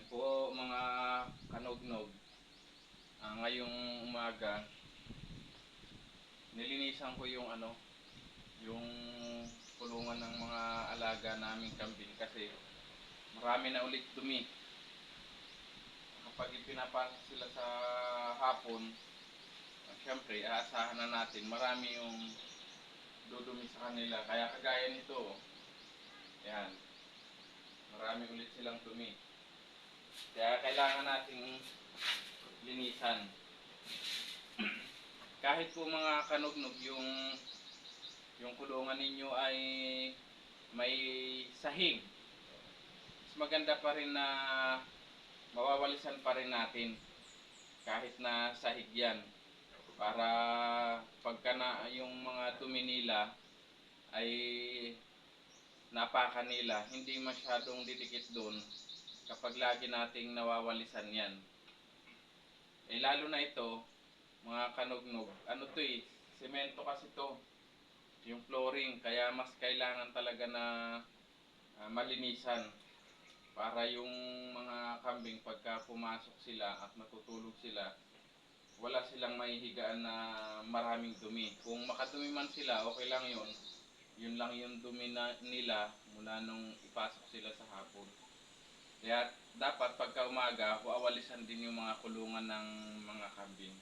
Po mga kanognog, ngayong umaga nilinisan ko yung yung kulungan ng mga alaga naming kambing kasi marami na ulit dumi. Kapag ipinapasok sila sa hapon, syempre aasahan na natin marami yung dudumi sa kanila. Kaya kagaya nito, yan, marami ulit silang dumi. Kaya kailangan nating linisan. Kahit po mga kanugnog yung kulungan ninyo ay may sahig, mas maganda pa rin na mawawalisan pa rin natin kahit na sahig yan para pagka na yung mga dumi nila ay napaka nila, hindi masyadong didikit doon kapag lagi nating nawawalisan yan. Lalo na ito mga kanugnog, ano to semento kasi to yung flooring, kaya mas kailangan talaga na malinisan para yung mga kambing pagka pumasok sila at matutulog sila, wala silang mahihigaan na maraming dumi. Kung makadumi man sila, okay lang yun. Yun lang yung dumi nila mula nung ipasok sila sa hapon. Kaya dapat pagka umaga, wawalisan din yung mga kulungan ng mga kambing.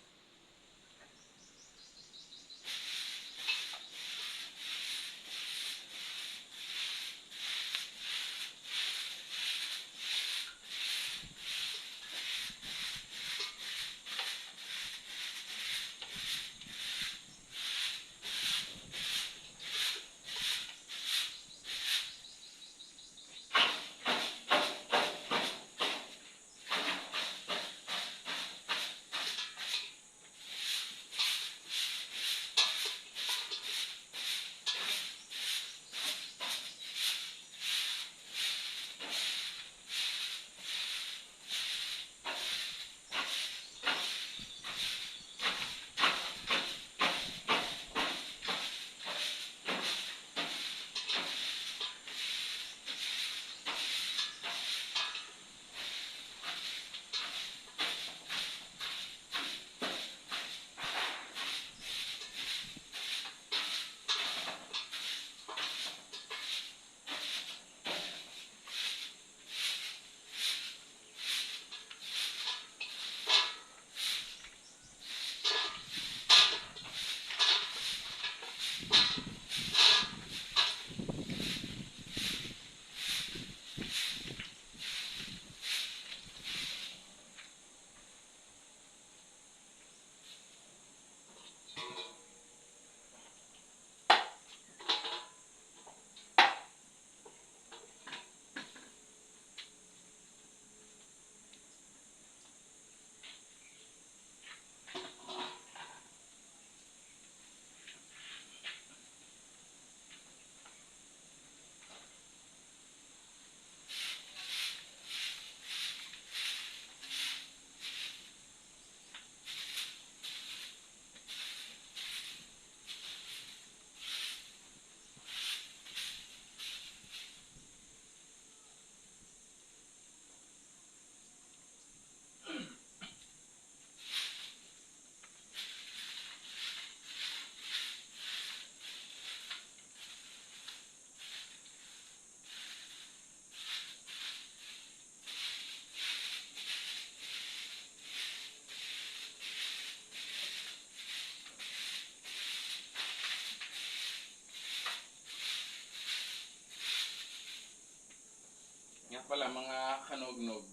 Nga pala mga kanugnog,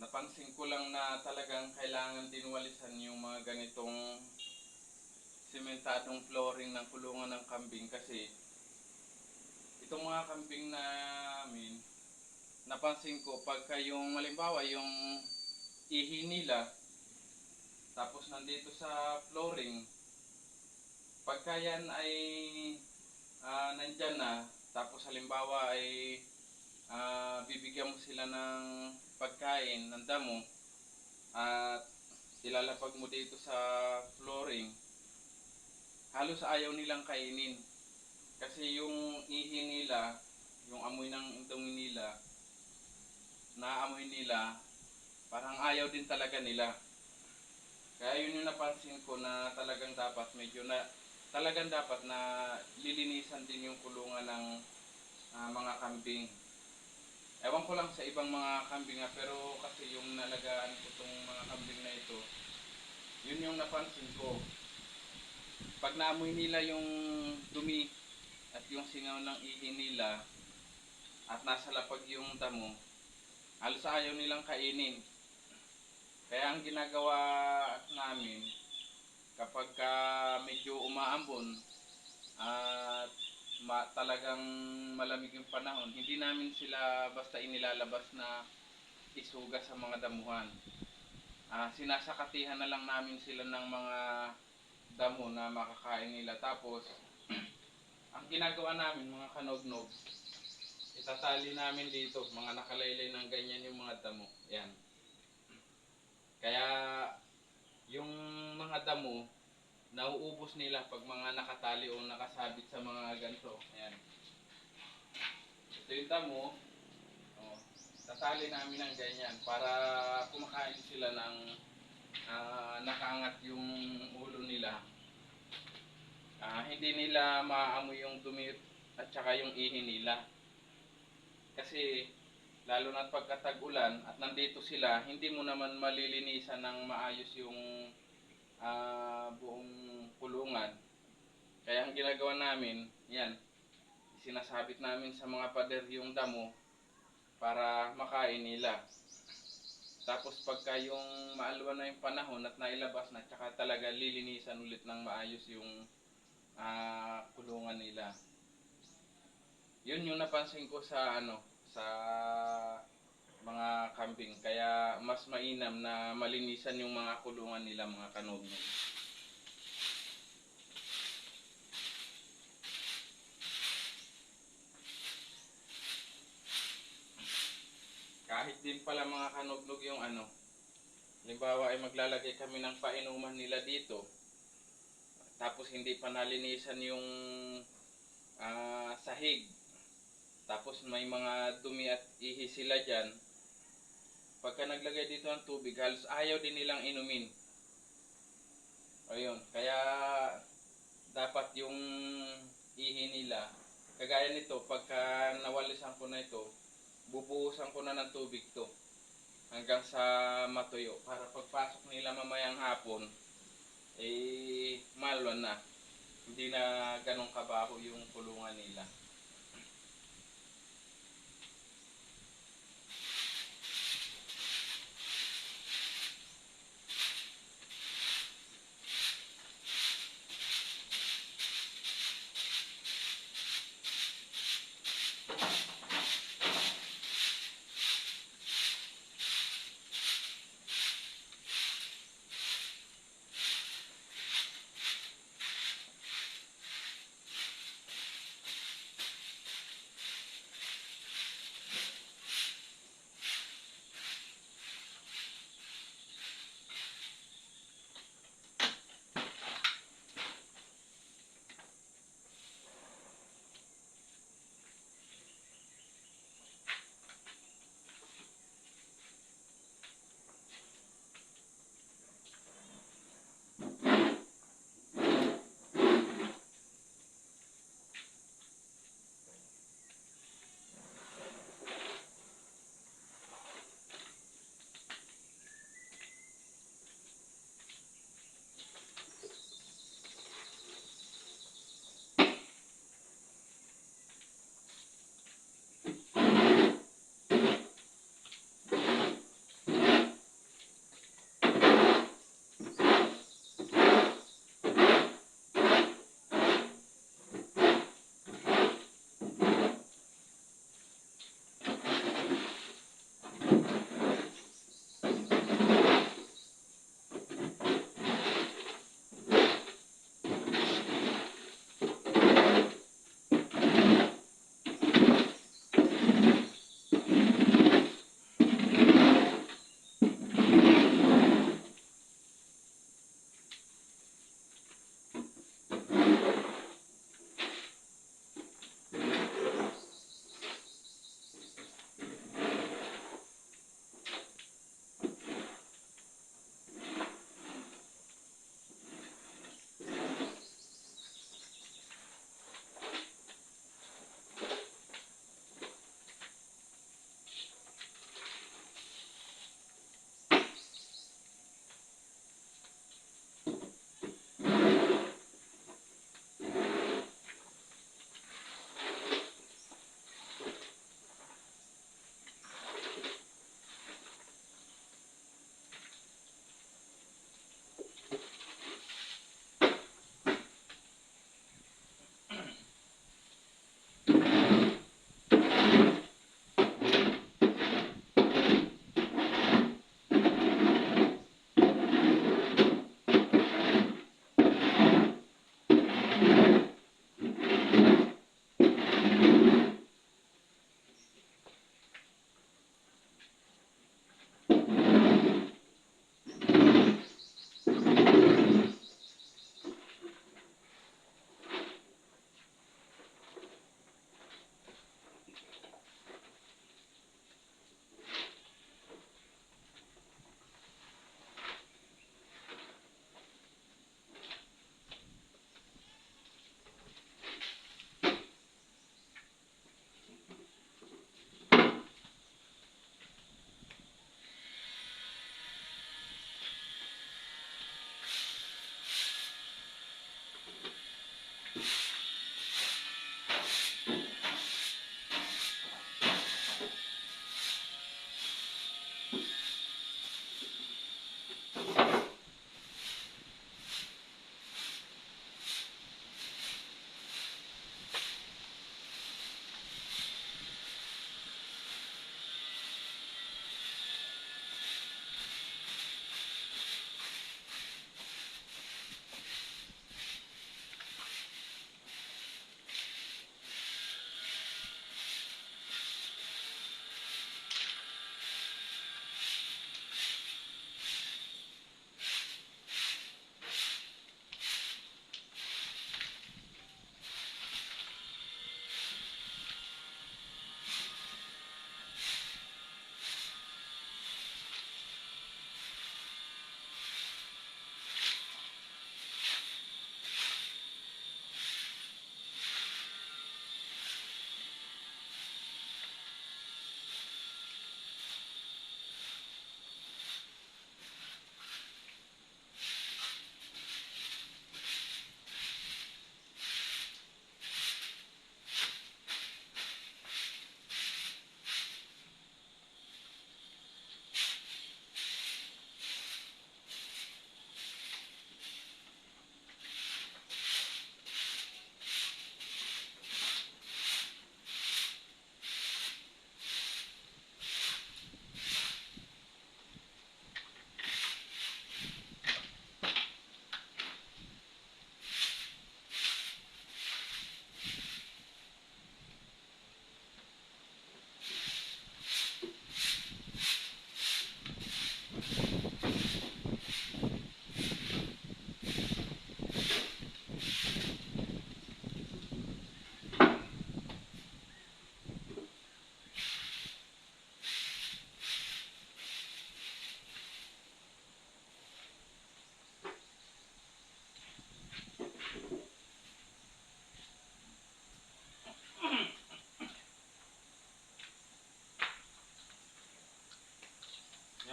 napansin ko lang na talagang kailangan din walisan yung mga ganitong sementadong flooring ng kulungan ng kambing kasi itong mga kambing namin, napansin ko pagka yung halimbawa yung ihi nila tapos nandito sa flooring, pagka yan ay nandyan na, tapos halimbawa ay bibigyan mo sila ng pagkain ng damo at ilalapag mo dito sa flooring, halos ayaw nilang kainin kasi yung ihi nila, yung amoy ng dumi nila naamoy nila, parang ayaw din talaga nila. Kaya yun yung napansin ko na talagang dapat na lilinisan din yung kulungan ng mga kambing. Ewan ko lang sa ibang mga kambing pero kasi yung nalagaan ko tong mga kambing na ito, yun yung napansin ko. Pag naamoy nila yung dumi at yung singaw ng ihi nila at nasa lapag yung damo, halos ayaw nilang kainin. Kaya ang ginagawa namin, kapag medyo umaambon at talagang malamig yung panahon, hindi namin sila basta inilalabas na isuga sa mga damuhan. Sinasakatihan na lang namin sila ng mga damo na makakain nila. Tapos, ang ginagawa namin mga kanognog, itatali namin dito, mga nakalaylay ng ganyan yung mga damo. Yan. Kaya, yung mga damo, nauubos nila pag mga nakatali o nakasabit sa mga ganito. Ayan. Ito yung damo. Oh, tatali namin ng ganyan para kumakain sila ng nakaangat yung ulo nila. Hindi nila maaamoy yung dumi at saka yung ihi nila. Kasi lalo na pagka tag-ulan at nandito sila, hindi mo naman malilinisan ng maayos yung buong kulungan. Kaya ang ginagawa namin, yan, sinasabit namin sa mga pader yung damo para makain nila. Tapos pagka yung maalwan na yung panahon at nailabas na, tsaka talaga lilinisan ulit ng maayos yung kulungan nila. Yun yung napansin ko sa sa mga kambing. Kaya mas mainam na malinisan yung mga kulungan nila, mga kanognog. Kahit din pala mga kanugnog yung halimbawa ay maglalagay kami ng painuman nila dito, tapos hindi pa nalinisan yung sahig, tapos may mga dumi at ihi sila dyan, pagka naglagay dito ng tubig, halos ayaw din nilang inumin. Ayun, kaya dapat yung ihi nila, kagaya nito, pagka nawalisan ko na ito, bubuhusan ko na ng tubig to hanggang sa matuyo para pagpasok nila mamayang hapon malwan na, hindi na ganong kabaho yung kulungan nila.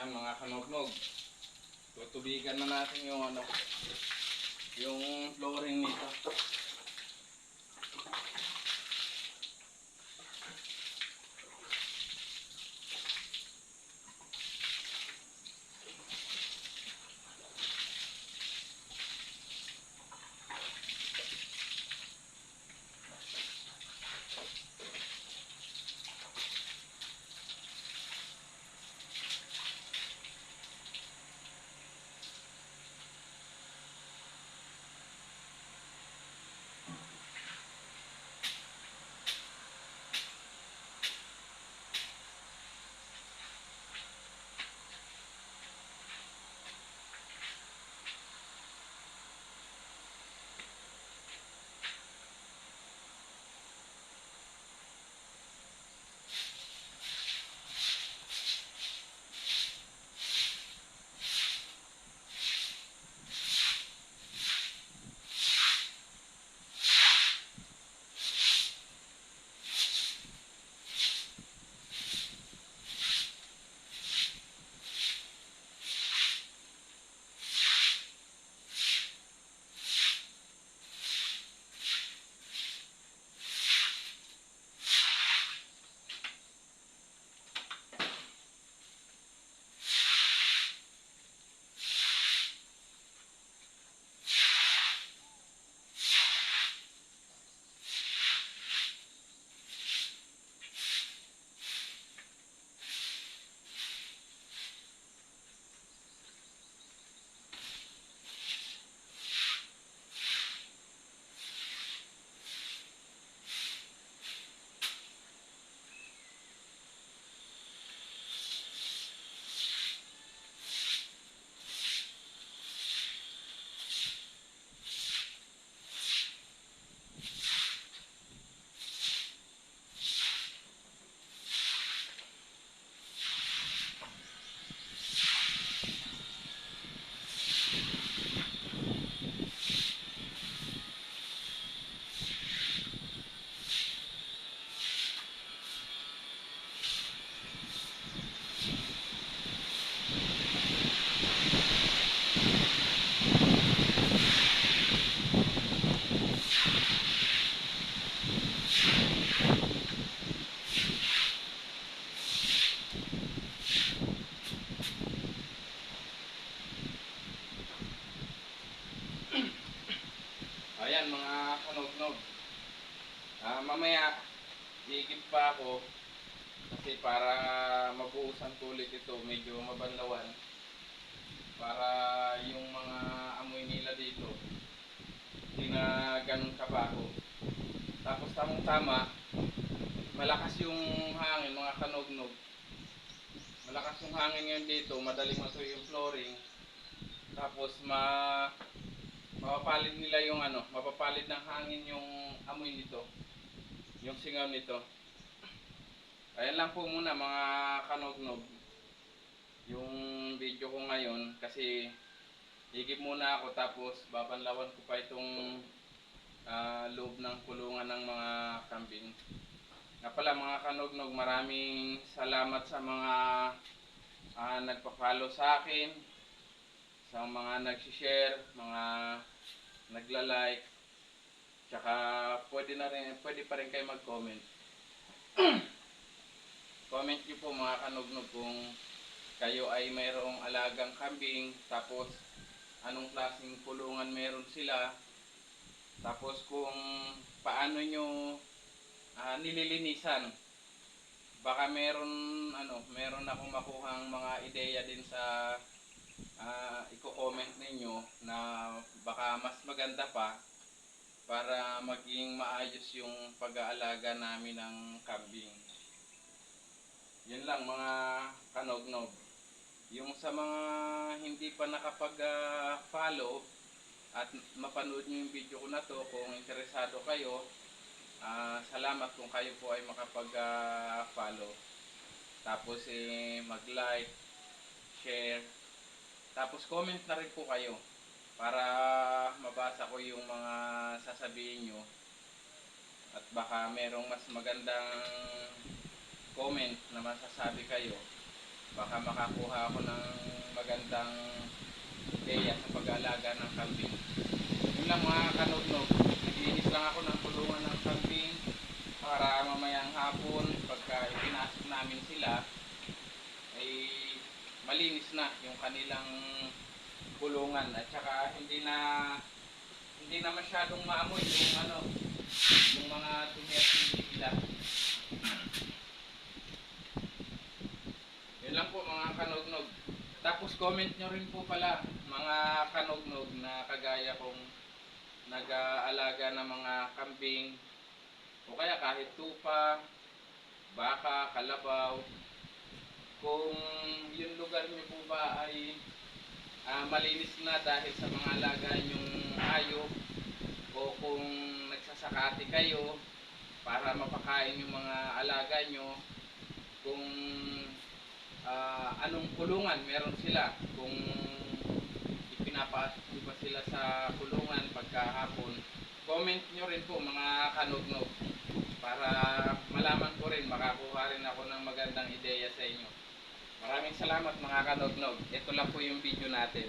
Yan mga kanognog. Tutubigan na natin yung ano, yung flooring nito. Ayan mga kanognog. Mamaya iigib pa ako kasi para mabuhusan ko ulit ito, medyo mabanlawan para yung mga amoy nila dito hindi na ganun kabaho. Tapos tamang tama, malakas yung hangin mga kanognog. Malakas yung hangin ngayon dito, madaling matuyo yung flooring. Tapos mapapalid nila yung ano, mapapalid ng hangin yung amoy nito, yung singaw nito. Ayan lang po muna mga kanognog yung video ko ngayon kasi higip muna ako tapos babanlawan ko pa itong loob ng kulungan ng mga kambing. Nga pala mga kanognog, maraming salamat sa mga nagpa-follow sa akin, sa mga nag-share, mga nagla-like, tsaka pwede pa rin kayo mag-comment. Comment nyo po mga kanognog kung kayo ay mayroong alagang kambing, tapos anong klaseng kulungan meron sila, tapos kung paano nyo nililinisan. Baka meron akong makuhang mga ideya din sa i-comment ninyo na baka mas maganda pa para maging maayos yung pag-aalaga namin ng kambing. Yun lang mga kanognog. Yung sa mga hindi pa nakapag-follow at mapanood nyo yung video ko na to, kung interesado kayo, salamat kung kayo po ay makapag-follow. Tapos mag-like, share, tapos comment na rin po kayo para mabasa ko yung mga sasabihin nyo at baka merong mas magandang comment na masasabi kayo. Baka makakuha ako ng magandang ideya sa pag-aalaga ng kambing. Yun lang mga kanugnog, naglinis lang ako ng kulungan ng kambing para mamayang hapon pagka ipinasok namin sila ay malinis na yung kanilang kulungan at saka hindi na masyadong maamoy yung yung mga dumi at hindi nila. Yun lang po mga kanugnog. Tapos comment nyo rin po pala mga kanugnog na kagaya kong nag-aalaga ng mga kambing o kaya kahit tupa, baka, kalabaw. Kung yung lugar nyo po ba ay malinis na dahil sa mga alaga nyong hayop o kung nagsasakati kayo para mapakain yung mga alaga nyo, kung anong kulungan meron sila, kung ipinapasok nyo ba sila sa kulungan pagkahapon, comment nyo rin po mga kanugnog para malaman ko rin, makakuha rin ako ng magandang ideya sa inyo. Maraming salamat mga kanugnog. Ito lang po yung video natin.